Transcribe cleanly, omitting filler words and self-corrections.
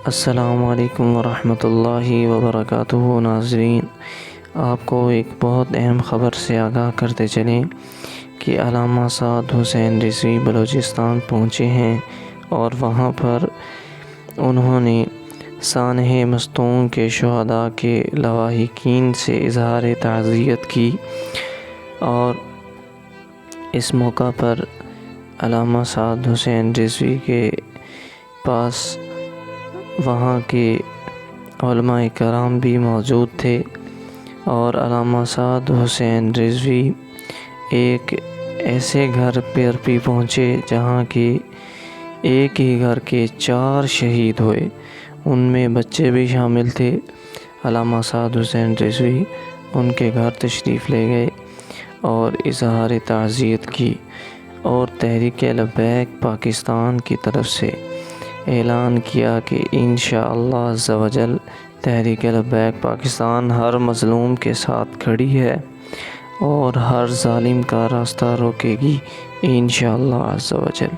السلام علیکم ورحمۃ اللہ وبرکاتہ۔ ناظرین، آپ کو ایک بہت اہم خبر سے آگاہ کرتے چلیں کہ علامہ سعد حسین رضوی بلوچستان پہنچے ہیں اور وہاں پر انہوں نے سانحہ مستونگ کے شہداء کے لواحقین سے اظہار تعزیت کی، اور اس موقع پر علامہ سعد حسین رضوی کے پاس وہاں کے علماء کرام بھی موجود تھے، اور علامہ سعد حسین رضوی ایک ایسے گھر پر بھی پہنچے جہاں کے ایک ہی گھر کے 4 شہید ہوئے، ان میں بچے بھی شامل تھے۔ علامہ سعد حسین رضوی ان کے گھر تشریف لے گئے اور اظہار تعزیت کی، اور تحریک لبیک پاکستان کی طرف سے اعلان کیا کہ انشاءاللہ عز و جل تحریک لبیک پاکستان ہر مظلوم کے ساتھ کھڑی ہے اور ہر ظالم کا راستہ روکے گی انشاءاللہ عز و جل۔